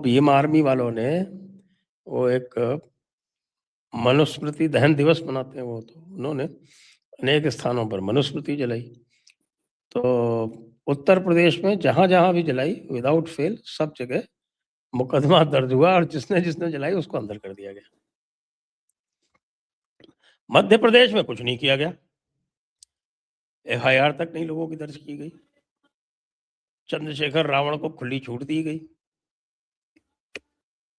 Bhim army वालों ने वो एक मनुस्मृति दहन दिवस मनाते हैं, वो तो उन्होंने अनेक स्थानों पर मनुस्मृति जलाई। तो उत्तर प्रदेश में जहाँ-जहाँ भी जलाई विदाउट फेल सब जगह मुकदमा दर्ज हुआ और जिसने जलाई उसको अंदर कर दिया गया। मध्य प्रदेश में कुछ नहीं किया गया, एफआईआर तक नहीं लोगों की दर्ज की गई। चंद्रशेखर रावण को खुली छूट दी गई।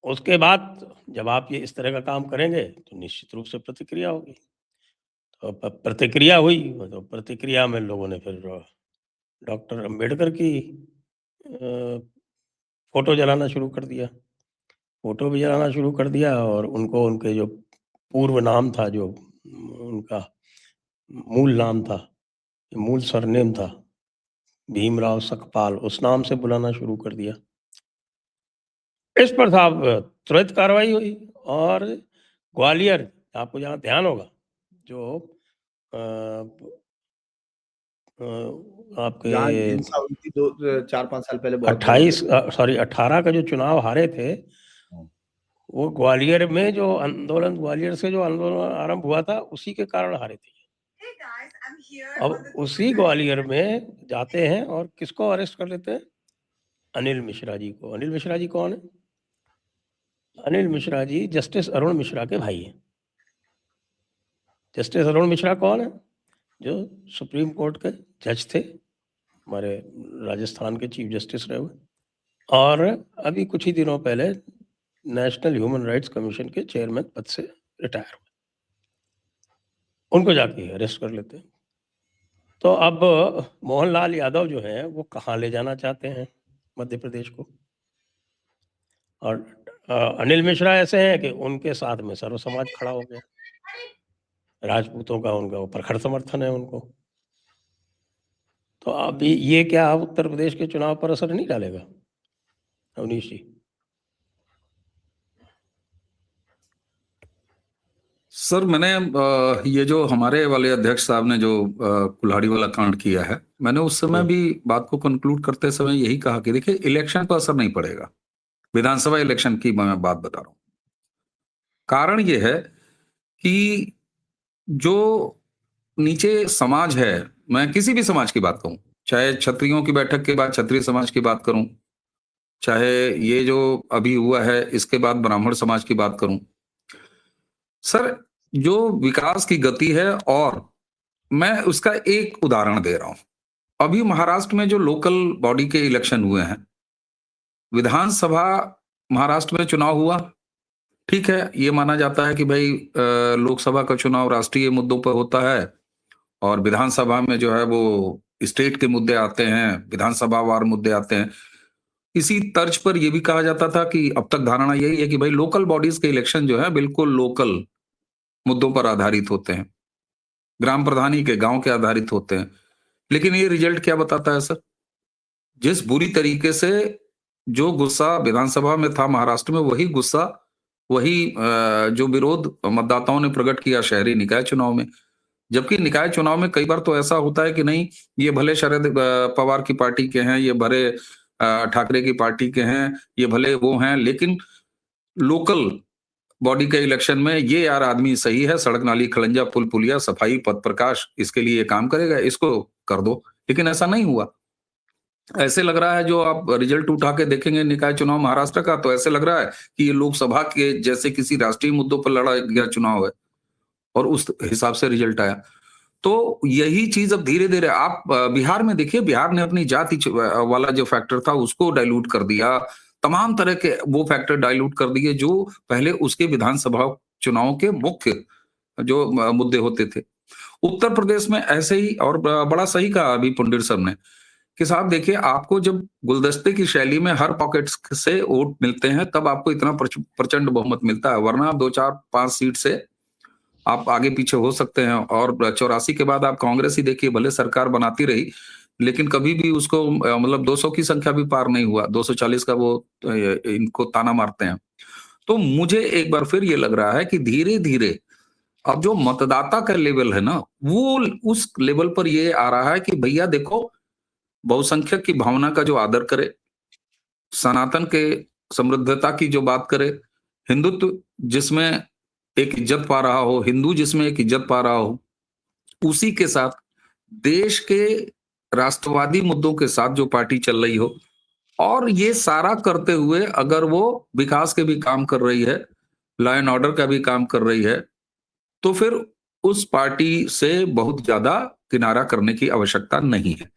उसके बाद जब आप ये इस तरह का काम करेंगे तो निश्चित रूप से प्रतिक्रिया होगी। तो प्रतिक्रिया हुई, तो प्रतिक्रिया में लोगों ने फिर डॉक्टर अंबेडकर की फोटो जलाना शुरू कर दिया। फोटो भी जलाना शुरू कर दिया और उनको उनके जो पूर्व नाम था, जो उनका मूल नाम था, मूल सरनेम था भीमराव सकपाल, उस नाम से बुलाना शुरू कर दिया। इस पर साहब तुरंत कार्रवाई हुई। और ग्वालियर, आपको जहाँ ध्यान होगा, जो आपके 4-5 साल पहले 18 का जो चुनाव हारे थे, वो ग्वालियर में जो आंदोलन, ग्वालियर से जो आंदोलन आरंभ हुआ था उसी के कारण हारे थे। अब उसी ग्वालियर में जाते हैं और किसको अरेस्ट कर लेते हैं? अनिल मिश्रा जी को। अनिल मिश्रा जी कौन है? अनिल मिश्रा जी जस्टिस अरुण मिश्रा के भाई हैं। जस्टिस अरुण मिश्रा कौन है? जो सुप्रीम कोर्ट के जज थे, हमारे राजस्थान के चीफ जस्टिस रहे हुए, और अभी कुछ ही दिनों पहले नेशनल ह्यूमन राइट्स कमीशन के चेयरमैन पद से रिटायर हुए। उनको जाके अरेस्ट कर लेते हैं। तो अब मोहनलाल यादव जो है वो कहाँ ले जाना चाहते हैं मध्य प्रदेश को? और अनिल मिश्रा ऐसे हैं कि उनके साथ में सर्व समाज खड़ा हो गया, राजपूतों का उनका प्रखर समर्थन है उनको। तो अभी ये क्या उत्तर प्रदेश के चुनाव पर असर नहीं डालेगा अवनीश जी? सर, मैंने ये जो हमारे वाले अध्यक्ष साहब ने जो कुल्हाड़ी वाला कांड किया है, मैंने उस समय भी बात को कंक्लूड करते समय यही कहा कि देखिए, इलेक्शन पर असर नहीं पड़ेगा। विधानसभा इलेक्शन की मैं बात बता रहा हूं। कारण ये है कि जो नीचे समाज है, मैं किसी भी समाज की बात करूं, चाहे क्षत्रियों की बैठक के बाद क्षत्रिय समाज की बात करूं, चाहे ये जो अभी हुआ है इसके बाद ब्राह्मण समाज की बात करूं, सर जो विकास की गति है, और मैं उसका एक उदाहरण दे रहा हूं। अभी महाराष्ट्र में जो लोकल बॉडी के इलेक्शन हुए हैं, विधानसभा महाराष्ट्र में चुनाव हुआ, ठीक है, ये माना जाता है कि भाई लोकसभा का चुनाव राष्ट्रीय मुद्दों पर होता है और विधानसभा में जो है वो स्टेट के मुद्दे आते हैं, विधानसभा वार मुद्दे आते हैं। इसी तर्ज पर यह भी कहा जाता था कि अब तक धारणा यही है कि भाई लोकल बॉडीज के इलेक्शन जो है बिल्कुल लोकल मुद्दों पर आधारित होते हैं, ग्राम प्रधानी के, गांव के आधारित होते हैं। लेकिन ये रिजल्ट क्या बताता है सर? जिस बुरी तरीके से जो गुस्सा विधानसभा में था महाराष्ट्र में, वही गुस्सा, वही जो विरोध मतदाताओं ने प्रकट किया शहरी निकाय चुनाव में। जबकि निकाय चुनाव में कई बार तो ऐसा होता है कि नहीं, ये भले शरद पवार की पार्टी के हैं, ये भले ठाकरे की पार्टी के हैं, ये भले वो हैं, लेकिन लोकल बॉडी के इलेक्शन में ये यार आदमी सही है, सड़क नाली खड़ंजा पुल पुलिया सफाई पथ प्रकाश, इसके लिए काम करेगा, इसको कर दो। लेकिन ऐसा नहीं हुआ। ऐसे लग रहा है, जो आप रिजल्ट उठा के देखेंगे निकाय चुनाव महाराष्ट्र का, तो ऐसे लग रहा है कि ये लोकसभा के जैसे किसी राष्ट्रीय मुद्दों पर लड़ा गया चुनाव है, और उस हिसाब से रिजल्ट आया। तो यही चीज अब धीरे धीरे आप बिहार में देखिए, बिहार ने अपनी जाति वाला जो फैक्टर था उसको डाइल्यूट कर दिया, तमाम तरह के वो फैक्टर डाइल्यूट कर दिए जो पहले उसके विधानसभा चुनाव के मुख्य जो मुद्दे होते थे। उत्तर प्रदेश में ऐसे ही, और बड़ा सही कहा अभी पुंडिर साहब ने कि साहब देखिए, आपको जब गुलदस्ते की शैली में हर पॉकेट्स से वोट मिलते हैं तब आपको इतना प्रचंड बहुमत मिलता है, वरना 2-4-5 सीट से आप आगे पीछे हो सकते हैं। और 84 के बाद आप कांग्रेस ही देखिए, भले सरकार बनाती रही लेकिन कभी भी उसको मतलब 200 की संख्या भी पार नहीं हुआ, 240 का वो इनको ताना मारते हैं। तो मुझे एक बार फिर ये लग रहा है कि धीरे धीरे अब जो मतदाता का लेवल है ना, वो उस लेवल पर ये आ रहा है कि भैया देखो, बहुसंख्यक की भावना का जो आदर करे, सनातन के समृद्धता की जो बात करे, हिंदुत्व जिसमें एक इज्जत पा रहा हो, हिंदू जिसमें एक इज्जत पा रहा हो, उसी के साथ देश के राष्ट्रवादी मुद्दों के साथ जो पार्टी चल रही हो, और ये सारा करते हुए अगर वो विकास के भी काम कर रही है, लॉ एंड ऑर्डर का भी काम कर रही है, तो फिर उस पार्टी से बहुत ज्यादा किनारा करने की आवश्यकता नहीं है।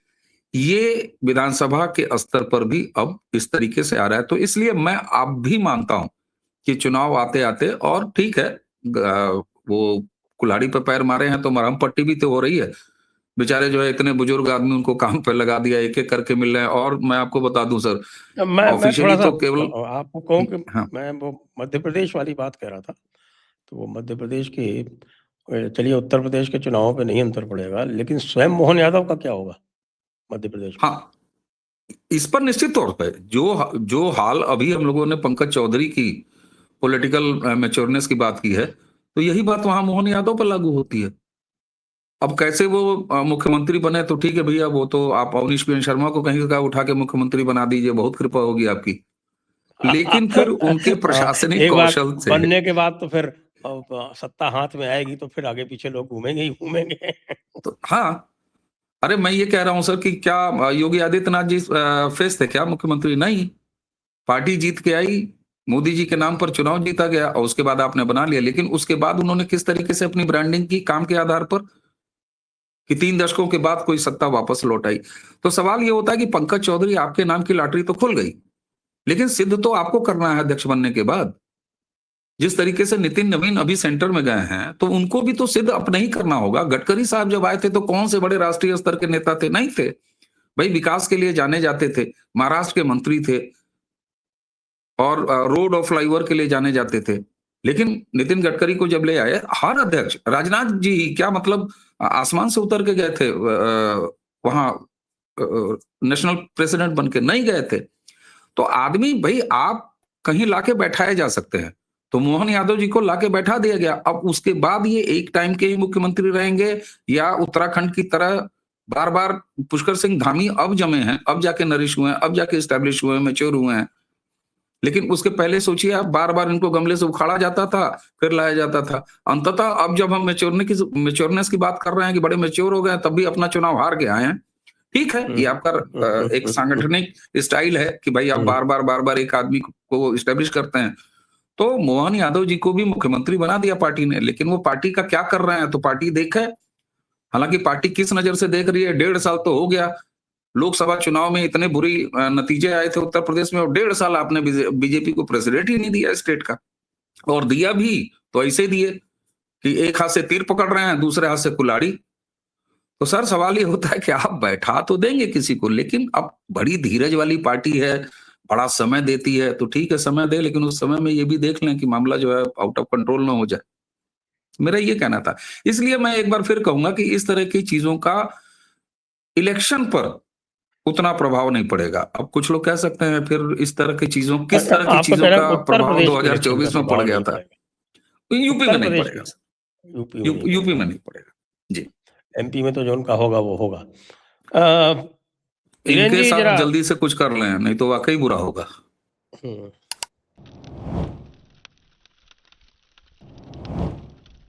ये विधानसभा के स्तर पर भी अब इस तरीके से आ रहा है। तो इसलिए मैं अब भी मानता हूं कि चुनाव आते आते, और ठीक है, वो कुल्हाड़ी पे पैर मारे हैं तो मरहम पट्टी भी तो हो रही है। बेचारे जो है इतने बुजुर्ग आदमी, उनको काम पे लगा दिया, एक एक करके मिल रहे हैं। और मैं आपको बता दूं सर, मैं ऑफिशियली थोड़ा-सा तो केवल आपको कहूँ कि हाँ, मैं वो मध्य प्रदेश वाली बात कह रहा था। तो वो मध्य प्रदेश के चलिए उत्तर प्रदेश के चुनावों पे नहीं अंतर पड़ेगा, लेकिन स्वयं मोहन यादव का क्या होगा मध्य प्रदेश में? हाँ, इस पर निश्चित तौर पे जो हाल अभी हम लोगों ने पंकज चौधरी की पॉलिटिकल मैच्योरनेस की बात की है, तो यही बात वहां मोहन यादव पर लागू होती है। अब कैसे वो मुख्यमंत्री बने, तो ठीक है भैया, वो तो आप अवनीश बेन शर्मा को कहीं का उठा के मुख्यमंत्री बना दीजिए, बहुत कृपा होगी आपकी। लेकिन फिर उनके प्रशासनिक एक बार कौशल से, बनने के बाद तो फिर सत्ता हाथ में आएगी तो फिर आगे पीछे लोग घूमेंगे ही घूमेंगे। तो हाँ, अरे मैं ये कह रहा हूं सर कि क्या योगी आदित्यनाथ जी फेस थे क्या मुख्यमंत्री? नहीं, पार्टी जीत के आई, मोदी जी के नाम पर चुनाव जीता गया, और उसके बाद आपने बना लिया। लेकिन उसके बाद उन्होंने किस तरीके से अपनी ब्रांडिंग की, काम के आधार पर, कि 3 दशकों के बाद कोई सत्ता वापस लौट आई। तो सवाल ये होता है कि पंकज चौधरी, आपके नाम की लॉटरी तो खुल गई, लेकिन सिद्ध तो आपको करना है अध्यक्ष बनने के बाद। जिस तरीके से नितिन नवीन अभी सेंटर में गए हैं, तो उनको भी तो सिद्ध अपना ही करना होगा। गडकरी साहब जब आए थे तो कौन से बड़े राष्ट्रीय स्तर के नेता थे? नहीं थे भाई, विकास के लिए जाने जाते थे, महाराष्ट्र के मंत्री थे, और रोड और फ्लाईओवर के लिए जाने जाते थे। लेकिन नितिन गडकरी को जब ले आए, हर अध्यक्ष, राजनाथ जी क्या मतलब आसमान से उतर के गए थे वहां नेशनल प्रेसिडेंट बन के? नहीं गए थे। तो आदमी भाई, आप कहीं लाके बैठाए जा सकते हैं, तो मोहन यादव जी को लाके बैठा दिया गया। अब उसके बाद ये एक टाइम के ही मुख्यमंत्री रहेंगे, या उत्तराखंड की तरह बार बार पुष्कर सिंह धामी अब जमे हैं, अब जाके नरिश हुए हैं, अब जाके स्टैब्लिश हुए हैं, मैच्योर हुए हैं। लेकिन उसके पहले सोचिए आप, बार बार इनको गमले से उखाड़ा जाता था, फिर लाया जाता था। अंततः अब जब हम मैच्योरनेस की बात कर रहे हैं कि बड़े मैच्योर हो गए हैं, तब भी अपना चुनाव हार के आए हैं। ठीक है, ये आपका एक सांगठनिक स्टाइल है कि भाई आप बार बार एक आदमी को स्टैब्लिश करते हैं। तो मोहन यादव जी को भी मुख्यमंत्री बना दिया पार्टी ने, लेकिन वो पार्टी का क्या कर रहे हैं तो पार्टी देखे। हालांकि पार्टी किस नजर से देख रही है, 1.5 साल तो हो गया, लोकसभा चुनाव में इतने बुरी नतीजे आए थे उत्तर प्रदेश में, और 1.5 साल आपने बीजेपी को प्रेसिडेंट ही नहीं दिया स्टेट का। और दिया भी तो ऐसे दिए कि एक हाथ से तीर पकड़ रहे हैं, दूसरे हाथ से कुल्हाड़ी। तो सर सवाल ये होता है कि आप बैठा तो देंगे किसी को, लेकिन अब बड़ी धीरज वाली पार्टी है, बड़ा समय देती है, तो ठीक है समय दे, लेकिन उस समय में ये भी देख लें कि मामला जो है आउट ऑफ कंट्रोल ना हो जाए। मेरा ये कहना था। इसलिए मैं एक बार फिर कहूंगा कि इस तरह की चीजों का इलेक्शन पर उतना प्रभाव नहीं पड़ेगा। अब कुछ लोग कह सकते हैं फिर इस तरह की चीजों, किस तरह की आपको चीजों कहना का उत्तर प्रभाव प्रदेश के इलेक्शन का 2024 में पड़ प्रभाव गया नहीं था। पड़ेगा। यूपी में उत्तर नहीं प्रदेश पड़ेगा, में, यूपी में नहीं यूपी में पड़ेगा। नहीं पड़ेगा जी। एमपी में तो जो उनका होगा वो होगा। अ, धीरेन्द्र इनके जी साथ जरा जल्दी से कुछ कर लें, नहीं तो वाकई बुरा होगा।